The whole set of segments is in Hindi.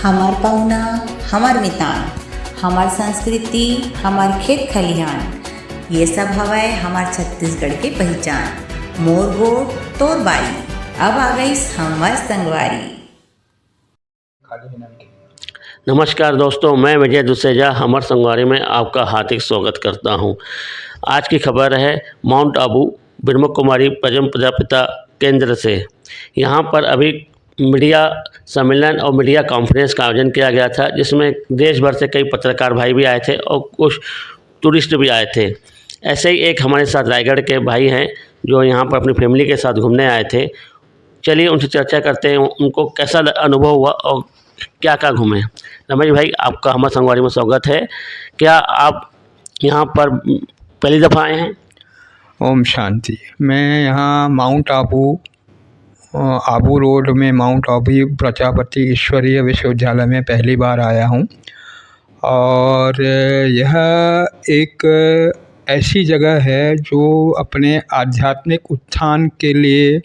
हमार पहुना, हमार मितान, हमार संस्कृति, हमार खेत खलिहान, ये सब हवाए हमार छत्तीसगढ़ के पहचान। मोर गोट तोर बारी, अब आ गई हमार संगवारी। नमस्कार दोस्तों, मैं विजय दुसेजा हमर संगवारी में आपका हार्दिक स्वागत करता हूं। आज की खबर है माउंट आबू ब्रह्म कुमारी प्रजापिता केंद्र से। यहां पर अभी मीडिया सम्मेलन और मीडिया कॉन्फ्रेंस का आयोजन किया गया था, जिसमें देश भर से कई पत्रकार भाई भी आए थे और कुछ टूरिस्ट भी आए थे। ऐसे ही एक हमारे साथ रायगढ़ के भाई हैं जो यहाँ पर अपनी फैमिली के साथ घूमने आए थे। चलिए उनसे चर्चा करते हैं, उनको कैसा अनुभव हुआ और क्या क्या घूमे। रमेश भाई, आपका हमारे संगवारी में स्वागत है। क्या आप यहाँ पर पहली दफ़ा आए हैं? ओम शांति। मैं यहाँ माउंट आबू आबू रोड में माउंट आबू प्रजापति ईश्वरीय विश्वविद्यालय में पहली बार आया हूँ। और यह एक ऐसी जगह है जो अपने आध्यात्मिक उत्थान के लिए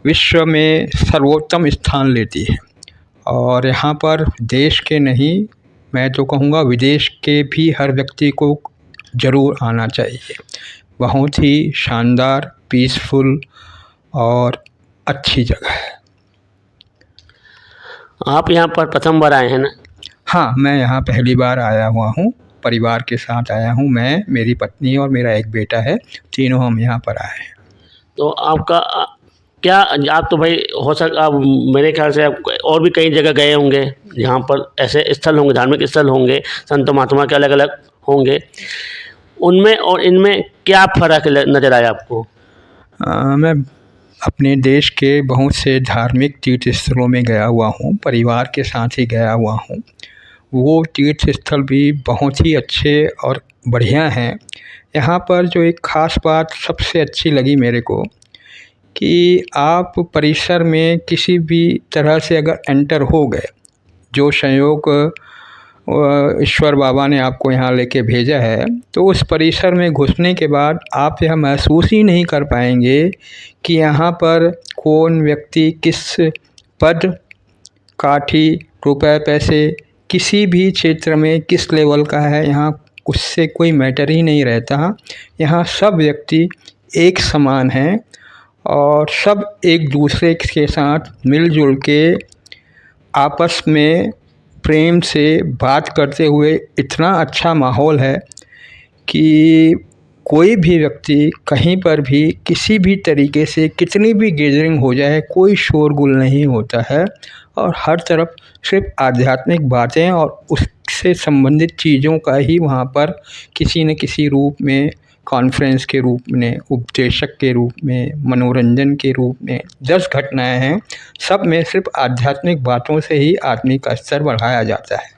विश्व में सर्वोत्तम स्थान लेती है। और यहाँ पर देश के नहीं, मैं तो कहूँगा विदेश के भी हर व्यक्ति को ज़रूर आना चाहिए। बहुत ही शानदार, पीसफुल और अच्छी जगह है। आप यहाँ पर प्रथम बार आए हैं ना? हाँ, मैं यहाँ पहली बार आया हुआ हूँ। परिवार के साथ आया हूँ। मैं, मेरी पत्नी और मेरा एक बेटा है, तीनों हम यहाँ पर आए हैं। तो आपका क्या, आप तो भाई हो सकता, आप मेरे ख्याल से आप और भी कई जगह गए होंगे जहाँ पर ऐसे स्थल होंगे, धार्मिक स्थल होंगे, संत महात्मा के अलग अलग होंगे। उनमें और इनमें क्या फ़र्क नज़र आया आपको? मैं अपने देश के बहुत से धार्मिक तीर्थ स्थलों में गया हुआ हूँ, परिवार के साथ ही गया हुआ हूँ। वो तीर्थ स्थल भी बहुत ही अच्छे और बढ़िया हैं। यहाँ पर जो एक ख़ास बात सबसे अच्छी लगी मेरे को, कि आप परिसर में किसी भी तरह से अगर एंटर हो गए, जो संयोग ईश्वर बाबा ने आपको यहाँ लेके भेजा है, तो उस परिसर में घुसने के बाद आप यह महसूस ही नहीं कर पाएंगे कि यहाँ पर कौन व्यक्ति किस पद, काठी, रुपए, पैसे, किसी भी क्षेत्र में किस लेवल का है, यहाँ उससे कोई मैटर ही नहीं रहता। यहाँ सब व्यक्ति एक समान हैं और सब एक दूसरे के साथ मिलजुल के आपस में प्रेम से बात करते हुए इतना अच्छा माहौल है कि कोई भी व्यक्ति कहीं पर भी किसी भी तरीके से कितनी भी गैदरिंग हो जाए, कोई शोरगुल नहीं होता है। और हर तरफ सिर्फ आध्यात्मिक बातें और उससे संबंधित चीज़ों का ही वहाँ पर किसी न किसी रूप में, कॉन्फ्रेंस के रूप में, उपदेशक के रूप में, मनोरंजन के रूप में 10 घटनाएं हैं। सब में सिर्फ आध्यात्मिक बातों से ही आदमी का स्तर बढ़ाया जाता है।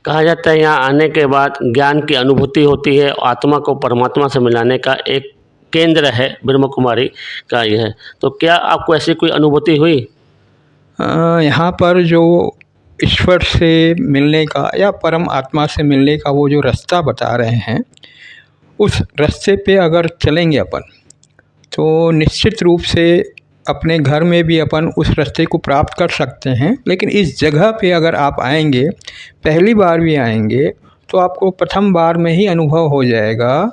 कहा जाता है यहाँ आने के बाद ज्ञान की अनुभूति होती है, आत्मा को परमात्मा से मिलाने का एक केंद्र है ब्रह्म कुमारी का यह। तो क्या आपको ऐसी कोई अनुभूति हुई? यहाँ पर जो ईश्वर से मिलने का या परम आत्मा से मिलने का वो जो रास्ता बता रहे हैं, उस रास्ते पे अगर चलेंगे अपन, तो निश्चित रूप से अपने घर में भी अपन उस रास्ते को प्राप्त कर सकते हैं। लेकिन इस जगह पे अगर आप आएंगे, पहली बार भी आएंगे, तो आपको प्रथम बार में ही अनुभव हो जाएगा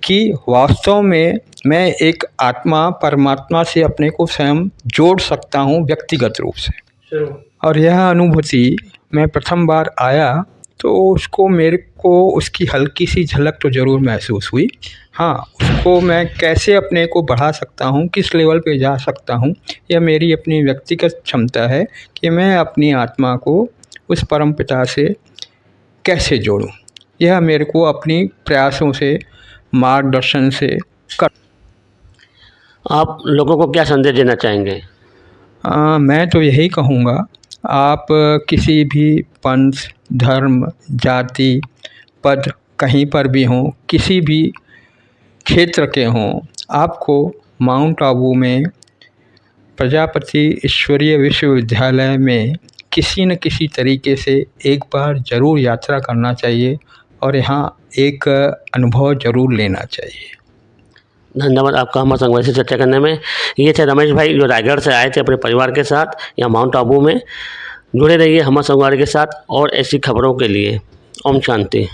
कि वास्तव में मैं एक आत्मा, परमात्मा से अपने को स्वयं जोड़ सकता हूँ व्यक्तिगत रूप से। और यह अनुभूति, मैं प्रथम बार आया तो उसको, मेरे को उसकी हल्की सी झलक तो ज़रूर महसूस हुई। हाँ, उसको मैं कैसे अपने को बढ़ा सकता हूँ, किस लेवल पे जा सकता हूँ, यह मेरी अपनी व्यक्तिगत क्षमता है कि मैं अपनी आत्मा को उस परम पिता से कैसे जोड़ूँ। यह मेरे को अपनी प्रयासों से, मार्गदर्शन से कर। आप लोगों को क्या संदेश देना चाहेंगे? मैं तो यही कहूँगा, आप किसी भी पंथ, धर्म, जाति, पद, कहीं पर भी हों, किसी भी क्षेत्र के हों, आपको माउंट आबू में प्रजापति ईश्वरीय विश्वविद्यालय में किसी न किसी तरीके से एक बार ज़रूर यात्रा करना चाहिए और यहाँ एक अनुभव ज़रूर लेना चाहिए। धन्यवाद आपका हमारे संगवारी से चर्चा करने में। ये थे रमेश भाई जो रायगढ़ से आए थे अपने परिवार के साथ यहाँ माउंट आबू में। जुड़े रहिए हमारे संगवारी के साथ और ऐसी खबरों के लिए। ओम शांति।